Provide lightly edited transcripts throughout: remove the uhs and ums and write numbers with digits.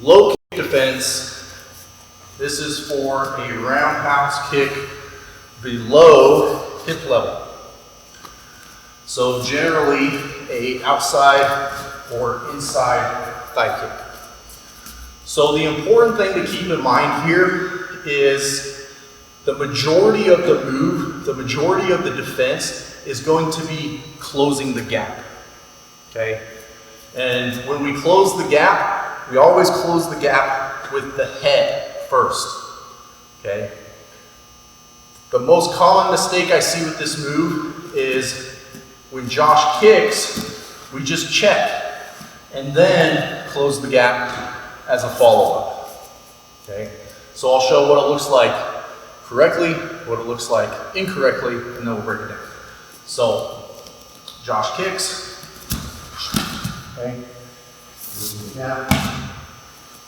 Low kick defense, this is for a roundhouse kick below hip level. So generally a outside or inside thigh kick. So the important thing to keep in mind here is the majority of the move, the majority of the defense is going to be closing the gap, okay? And when we close the gap, we always close the gap with the head first, okay? The most common mistake I see with this move is when Josh kicks, we just check and then close the gap as a follow-up, okay? So I'll show what it looks like correctly, what it looks like incorrectly, and then we'll break it down. So, Josh kicks, okay, closing the gap,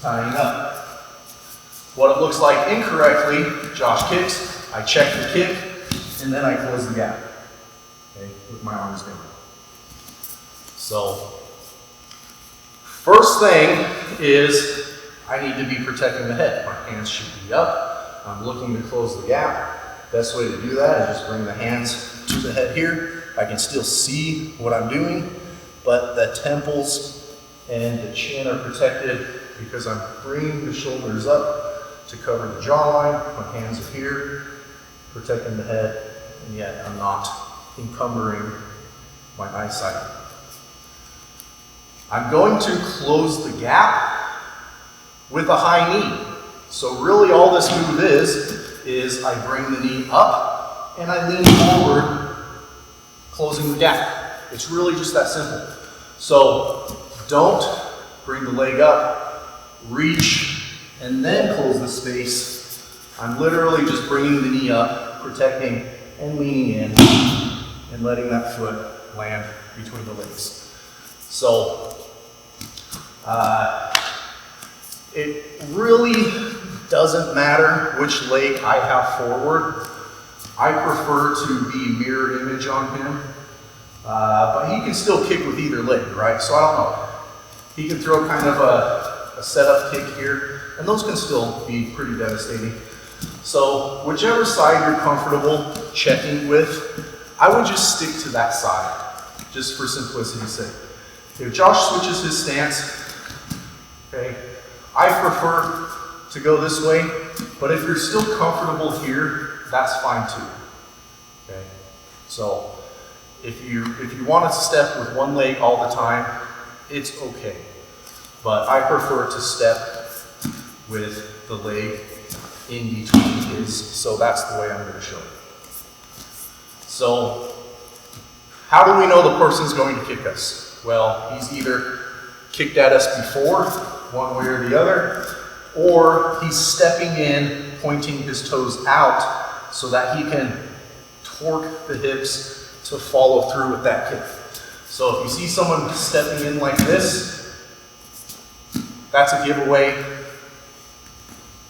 tying up. What it looks like incorrectly, Josh kicks, I check the kick, and then I close the gap, okay, with my arms down. So, first thing is I need to be protecting the head. My hands should be up. I'm looking to close the gap. Best way to do that is just bring the hands to the head here. I can still see what I'm doing, but the temples and the chin are protected because I'm bringing the shoulders up to cover the jawline. My hands are here, protecting the head, and yet I'm not encumbering my eyesight. I'm going to close the gap with a high knee. So really all this move is I bring the knee up and I lean forward, closing the gap. It's really just that simple. So don't bring the leg up, reach, and then close the space. I'm literally just bringing the knee up, protecting and leaning in, and letting that foot land between the legs. So, it really doesn't matter which leg I have forward. I prefer to be mirror image on him, but he can still kick with either leg, right? So I don't know. He can throw kind of a setup kick here, and those can still be pretty devastating. So whichever side you're comfortable checking with, I would just stick to that side, just for simplicity's sake. If Josh switches his stance, okay, I prefer to go this way, but if you're still comfortable here, that's fine too, okay? So if you want to step with one leg all the time, it's okay. But I prefer to step with the leg in between his, so that's the way I'm going to show it. So how do we know the person's going to kick us? Well, he's either kicked at us before, one way or the other, or he's stepping in, pointing his toes out so that he can torque the hips to follow through with that kick. So if you see someone stepping in like this, that's a giveaway.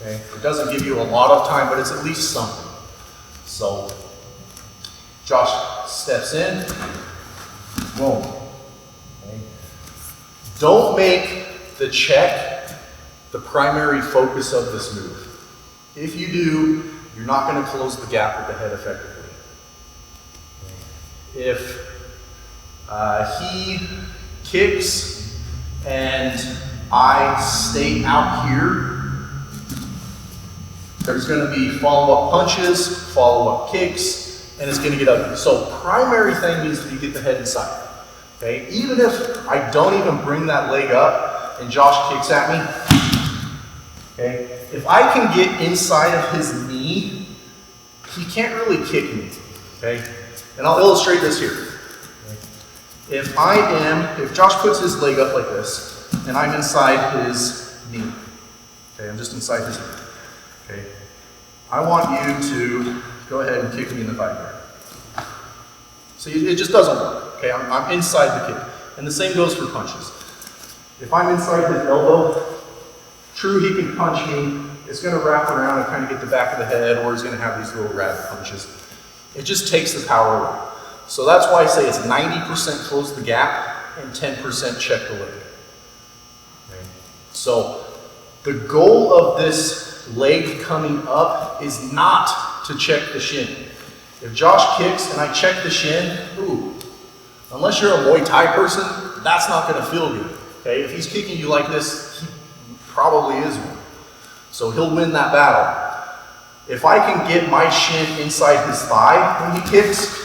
Okay? It doesn't give you a lot of time, but it's at least something. So Josh steps in, boom. Okay? Don't make the check the primary focus of this move. If you do, you're not going to close the gap with the head effectively. If he kicks and I stay out here, there's going to be follow-up punches, follow-up kicks, and it's going to get ugly. So primary thing means that you get the head inside. Okay? Even if I don't even bring that leg up and Josh kicks at me, okay, if I can get inside of his knee, he can't really kick me, okay? And I'll illustrate this here. Okay? If Josh puts his leg up like this, and I'm inside his knee, okay, I'm just inside his knee, okay? I want you to go ahead and kick me in the thigh here. See, it just doesn't work, okay? I'm inside the kick. And the same goes for punches. If I'm inside his elbow, true, he can punch me. It's going to wrap around and kind of get the back of the head, or he's going to have these little rabbit punches. It just takes the power away. So that's why I say it's 90% close the gap and 10% check the leg. Okay? So The goal of this leg coming up is not to check the shin. If Josh kicks and I check the shin, unless you're a Muay Thai person, that's not gonna feel good, okay? If he's kicking you like this, he probably is one. So he'll win that battle. If I can get my shin inside his thigh when he kicks,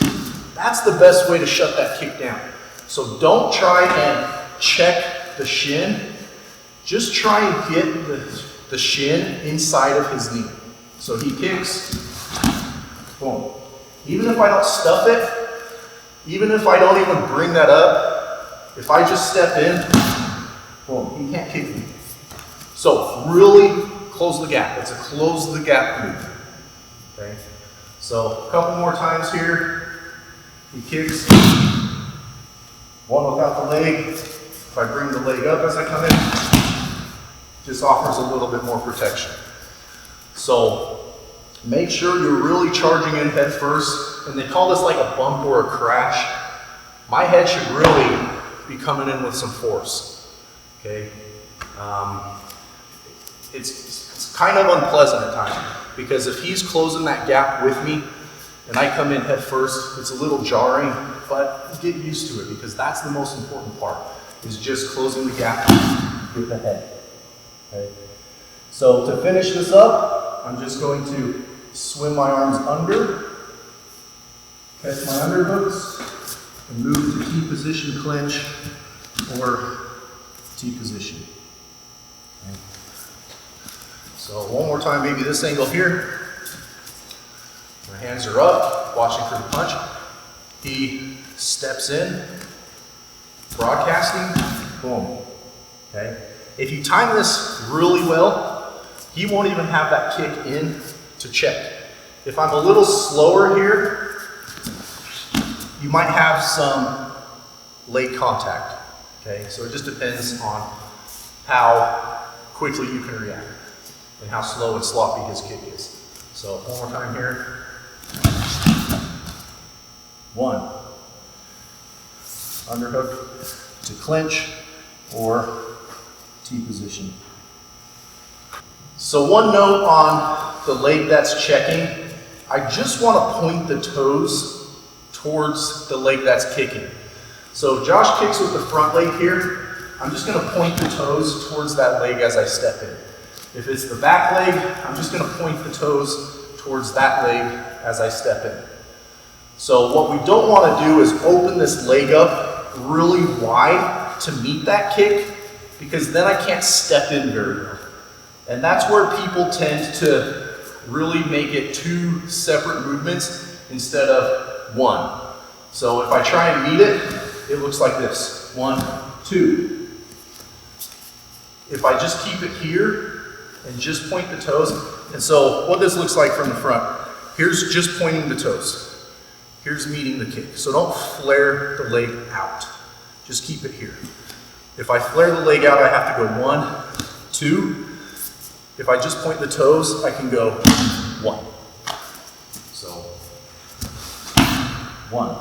that's the best way to shut that kick down. So don't try and check the shin. Just try and get the shin inside of his knee. So he kicks, boom. Even if I don't stuff it, even if I don't even bring that up, if I just step in, boom, he can't kick me. So really close the gap. It's a close the gap move. Okay? So a couple more times here. He kicks. One without the leg. If I bring the leg up as I come in, just offers a little bit more protection. So make sure you're really charging in head first. And they call this like a bump or a crash. My head should really be coming in with some force. Okay? It's kind of unpleasant at times because if he's closing that gap with me and I come in head first, it's a little jarring, but get used to it because that's the most important part, is just closing the gap with the head. Okay? So to finish this up, I'm just going to swim my arms under, catch my underhooks, and move to T position clinch or T position. Okay. So one more time, maybe this angle here. My hands are up, watching for the punch. He steps in, broadcasting, boom. Okay. If you time this really well, he won't even have that kick in to check. If I'm a little slower here, you might have some leg contact. Okay, so it just depends on how quickly you can react and how slow and sloppy his kick is. So one more time here. One. Underhook to clinch or T position. So one note on the leg that's checking, I just want to point the toes towards the leg that's kicking. So if Josh kicks with the front leg here, I'm just going to point the toes towards that leg as I step in. If it's the back leg, I'm just going to point the toes towards that leg as I step in. So what we don't want to do is open this leg up really wide to meet that kick, because then I can't step in very well. And that's where people tend to really make it two separate movements instead of one. So if I try and meet it, it looks like this. 1, 2. If I just keep it here and just point the toes, and so what this looks like from the front, here's just pointing the toes. Here's meeting the kick. So don't flare the leg out. Just keep it here. If I flare the leg out, I have to go 1, 2. If I just point the toes, I can go 1. So 1.